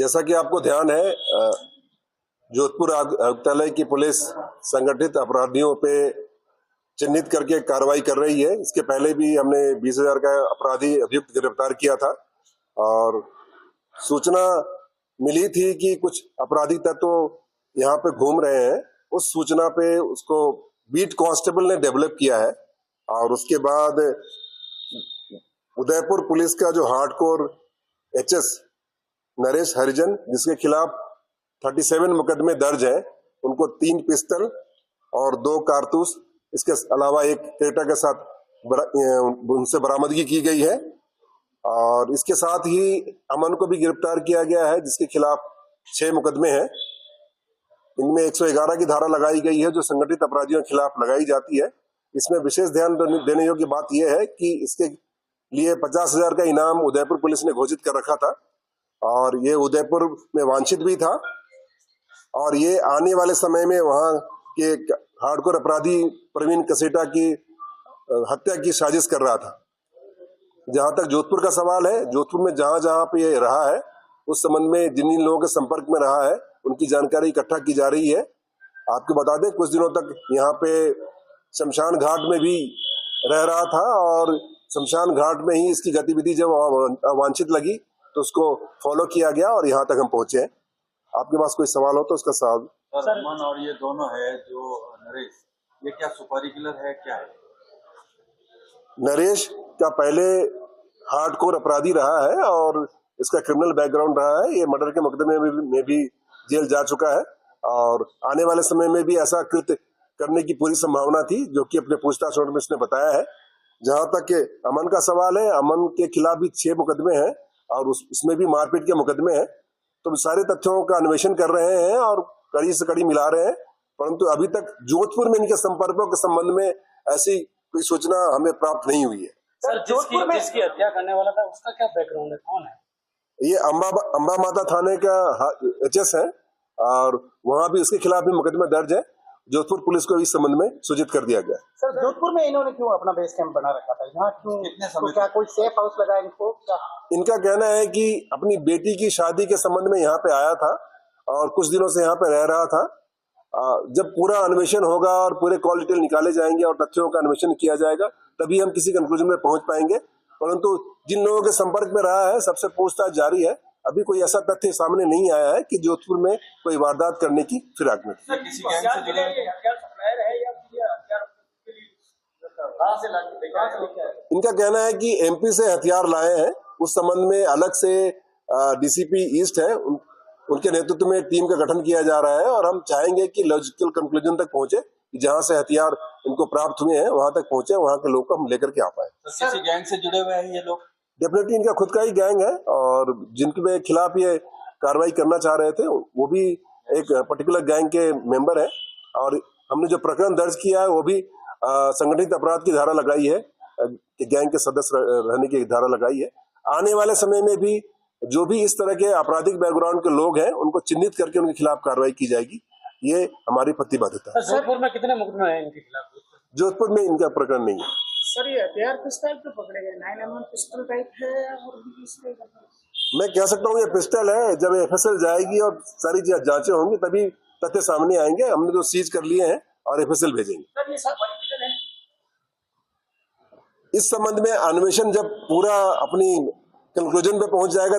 जैसा कि आपको ध्यान है, जोधपुर आयुक्तालय की पुलिस संगठित अपराधियों पे चिन्हित करके कार्रवाई कर रही है। इसके पहले भी हमने 20,000 का अपराधी अभियुक्त गिरफ्तार किया था और सूचना मिली थी कि कुछ आपराधिक तत्व यहाँ पे घूम रहे हैं। उस सूचना पे उसको बीट कांस्टेबल ने डेवलप किया है और उसके बाद उदयपुर पुलिस का जो हार्डकोर एचएस नरेश हरिजन, जिसके खिलाफ 37 मुकदमे दर्ज हैं, उनको 3 पिस्टल और 2 कारतूस, इसके अलावा एक क्रेटा के साथ उनसे बरामदगी की गई है। और इसके साथ ही अमन को भी गिरफ्तार किया गया है, जिसके खिलाफ 6 मुकदमे हैं। इनमें 111 की धारा लगाई गई है, जो संगठित अपराधियों के खिलाफ लगाई जाती है। इसमें विशेष ध्यान देने योग्य बात यह है कि इसके लिए 50,000 का इनाम उदयपुर पुलिस ने घोषित कर रखा था और ये उदयपुर में वांछित भी था और ये आने वाले समय में वहां के हार्डकोर अपराधी प्रवीण कसेटा की हत्या की साजिश कर रहा था। जहां तक जोधपुर का सवाल है, जोधपुर में जहां जहां पे ये रहा है, उस संबंध में जिन जिन लोगों के संपर्क में रहा है, उनकी जानकारी इकट्ठा की जा रही है। आपको बता दें, कुछ दिनों तक यहाँ पे शमशान घाट में भी रह रहा था और शमशान घाट में ही इसकी गतिविधि जब अवांछित लगी तो उसको फॉलो किया गया और यहाँ तक हम पहुंचे हैं। आपके पास कोई सवाल हो तो उसका सवाल। सर, अमन और ये दोनों है जो नरेश, ये क्या सुपारी किलर है, क्या है? नरेश का पहले हार्डकोर अपराधी रहा है और इसका क्रिमिनल बैकग्राउंड रहा है। ये मर्डर के मुकदमे में भी जेल जा चुका है और आने वाले समय में भी ऐसा कृत्य करने की पूरी संभावना थी, जो कि अपने पूछताछ में इसने बताया है। जहां तक अमन का सवाल है, अमन के खिलाफ भी 6 मुकदमे हैं और उसमें भी मारपीट के मुकदमे हैं। तो सारे तथ्यों का अन्वेषण कर रहे हैं और कड़ी से कड़ी मिला रहे हैं, परंतु अभी तक जोधपुर में इनके संपर्कों के संबंध में ऐसी कोई सूचना हमें प्राप्त नहीं हुई है। सर, जिसकी हत्या करने वाला था उसका क्या बैकग्राउंड है, कौन है? ये अंबा माता थाने का एचएस है और वहां भी उसके खिलाफ भी मुकदमा दर्ज है। जोधपुर पुलिस को इस संबंध में सूचित कर दिया गया। सर, जोधपुर में इन्होंने क्यों अपना बेस कैंप बना रखा था? यहाँ क्यों? तो क्या कोई सेफ हाउस लगा इनको? क्या इनका कहना है कि अपनी बेटी की शादी के संबंध में यहाँ पे आया था और कुछ दिनों से यहाँ पे रह रहा था। जब पूरा अन्वेषण होगा और पूरे कॉल डिटेल निकाले जाएंगे और तथ्यों का अन्वेषण किया जाएगा, तभी हम किसी कंक्लूजन में पहुंच पाएंगे। परंतु जिन लोगों के संपर्क में रहा है, सबसे पूछताछ जारी है। अभी कोई ऐसा तथ्य सामने नहीं आया है कि जोधपुर में कोई वारदात करने की फिराक में। इनका कहना है कि एमपी से हथियार लाए हैं। उस संबंध में अलग से डीसीपी ईस्ट है, उनके नेतृत्व में टीम का गठन किया जा रहा है और हम चाहेंगे कि लॉजिकल कंक्लूजन तक पहुंचे, जहां से हथियार इनको प्राप्त हुए हैं वहां तक पहुंचे, वहां के लोग को हम लेकर के आ पाए। किसी गैंग से जुड़े हुए हैं ये लोग? डेफिनेटली इनका खुद का ही गैंग है और जिनके खिलाफ ये कार्रवाई करना चाह रहे थे वो भी एक पर्टिकुलर गैंग के मेंबर है और हमने जो प्रकरण दर्ज किया है वो भी संगठित अपराध की धारा लगाई है, गैंग के सदस्य रहने की धारा लगाई है। आने वाले समय में भी जो भी इस तरह के आपराधिक बैकग्राउंड के लोग हैं, उनको चिन्हित करके उनके खिलाफ कार्रवाई की जाएगी। ये हमारी प्रतिबद्धता है। जोधपुर में कितने मुकदमे हैं इनके खिलाफ? जोधपुर में इनका प्रकरण नहीं है। सर, ये हथियार किस टाइप के पकड़े गए? 9mm पिस्टल टाइप है और भी किस टाइप का? मैं कह सकता हूँ ये पिस्टल है। जब एफएसएल जाएगी और सारी जांचें होंगी तभी तथ्य सामने आएंगे। हमने तो सीज कर लिए हैं और एफएसएल भेजेंगे। सर, ये सब पिस्टल है? इस संबंध में अन्वेषण जब पूरा अपनी कंक्लूजन पे पहुंच जाएगा